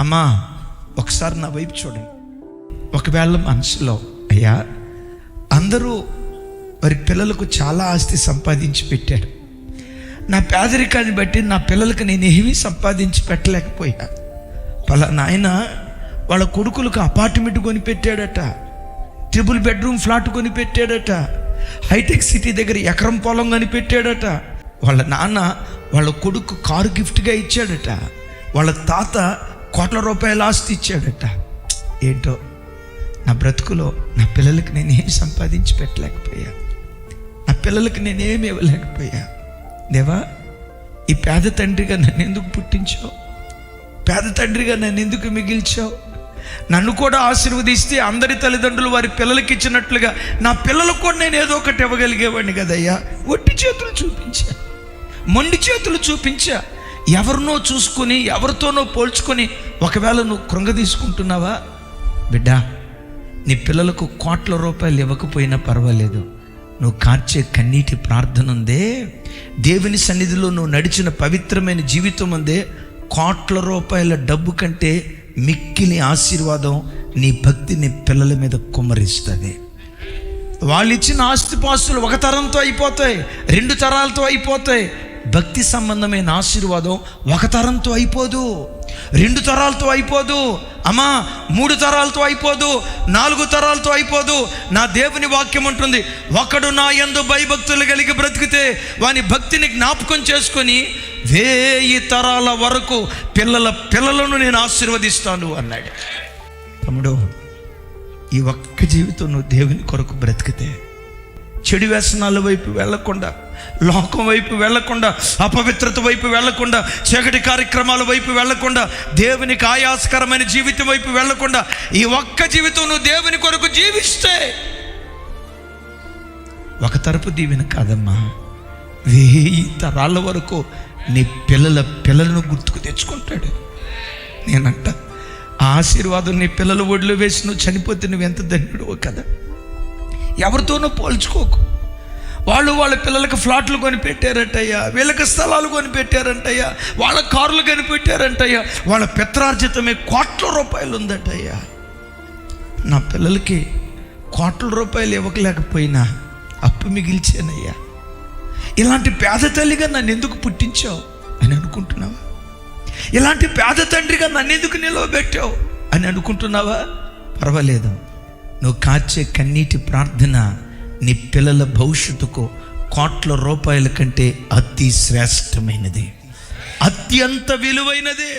అమ్మా ఒకసారి నా వైపు చూడండి. ఒకవేళ మనసులో అయ్యా అందరూ వారి పిల్లలకు చాలా ఆస్తి సంపాదించి పెట్టారు, నా పేదరికాన్ని బట్టి నా పిల్లలకు నేను ఏమీ సంపాదించి పెట్టలేకపోయా. పలానా ఆయన వాళ్ళ కొడుకులకు అపార్ట్మెంట్ కొని పెట్టాడట, 3 బెడ్రూమ్ ఫ్లాట్ కొని పెట్టాడట, హైటెక్ సిటీ దగ్గర ఎకరం పొలం కొని పెట్టాడట. వాళ్ళ నాన్న వాళ్ళ కొడుకు కారు గిఫ్ట్గా ఇచ్చాడట. వాళ్ళ తాత కోట్ల రూపాయల ఆస్తి ఇచ్చాడట. ఏంటో నా బ్రతుకులో నా పిల్లలకి నేనేం సంపాదించి పెట్టలేకపోయా, నా పిల్లలకి నేనేమి ఇవ్వలేకపోయా. దేవా, ఈ పేద తండ్రిగా నన్ను ఎందుకు పుట్టించావు? పేద తండ్రిగా నన్ను ఎందుకు మిగిల్చావు? నన్ను కూడా ఆశీర్వదిస్తే అందరి తల్లిదండ్రులు వారి పిల్లలకి ఇచ్చినట్లుగా నా పిల్లలకు కూడా నేను ఏదో ఒకటి ఇవ్వగలిగేవాడిని కదయ్యా. ఒట్టి చేతులు చూపించా, మొండి చేతులు చూపించా. ఎవరినో చూసుకొని ఎవరితోనో పోల్చుకొని ఒకవేళ నువ్వు కృంగ తీసుకుంటున్నావా? బిడ్డా, నీ పిల్లలకు కోట్ల రూపాయలు ఇవ్వకపోయినా పర్వాలేదు, నువ్వు కార్చే కన్నీటి ప్రార్థన ఉందే, దేవుని సన్నిధిలో నువ్వు నడిచిన పవిత్రమైన జీవితం ఉందే, కోట్ల రూపాయల డబ్బు కంటే మిక్కిలి ఆశీర్వాదం నీ భక్తిని పిల్లల మీద కుమ్మరిస్తుంది. వాళ్ళు ఇచ్చిన ఆస్తిపాస్తులు 1 తరంతో అయిపోతాయి, 2 తరాలతో అయిపోతాయి. భక్తి సంబంధమైన ఆశీర్వాదం 1 తరంతో అయిపోదు, 2 తరాలతో అయిపోదు, అమ్మా 3 తరాలతో అయిపోదు, 4 తరాలతో అయిపోదు. నా దేవుని వాక్యం ఉంటుంది, ఒకడు నా యందు భయభక్తులు కలిగి బ్రతికితే వాని భక్తిని జ్ఞాపకం చేసుకొని 1000 తరాల వరకు పిల్లలను నేను ఆశీర్వదిస్తాను అన్నాడు. తమ్ముడు, ఈ ఒక్క జీవితం నువ్వు దేవుని కొరకు బ్రతికితే, చెడు వ్యసనాల వైపు వెళ్లకుండా, లోకం వైపు వెళ్లకుండా, అపవిత్రత వైపు వెళ్లకుండా, చీకటి కార్యక్రమాల వైపు వెళ్లకుండా, దేవునికి ఆయాసకరమైన జీవితం వైపు వెళ్లకుండా, ఈ ఒక్క జీవితం నువ్వు దేవుని కొరకు జీవిస్తే 1 తరపు దీవెన కాదమ్మా, 1000 తరాల వరకు నీ పిల్లలను గుర్తుకు తెచ్చుకుంటాడు. నేనంట ఆ ఆశీర్వాదం నీ పిల్లల ఒడిలో వేసి నువ్వు చనిపోతే నువ్వు ఎంత ధన్యుడో కదా. ఎవరితోనో పోల్చుకోకు. వాళ్ళ పిల్లలకు ఫ్లాట్లు కొని పెట్టారంటయ్యా, వీళ్ళకి స్థలాలు కొని పెట్టారంటయ్యా, వాళ్ళ కార్లు కొని పెట్టారంటయ్యా, వాళ్ళ పిత్రార్జితమే కోట్ల రూపాయలు ఉందటయ్యా. నా పిల్లలకి కోట్ల రూపాయలు ఇవ్వలేకపోయినా అప్పు మిగిల్చానయ్యా. ఇలాంటి పేద తల్లిగా నన్ను ఎందుకు పుట్టించావు అని అనుకుంటున్నావా? ఇలాంటి పేద తండ్రిగా నన్ను ఎందుకు నిలవబెట్టావు అని అనుకుంటున్నావా? పర్వాలేదు, నువ్వు కార్చే కన్నీటి ప్రార్థన నీ పిల్లల భవిష్యత్తుకు కోట్ల రూపాయల కంటే అతి శ్రేష్టమైనది, అత్యంత విలువైనదే.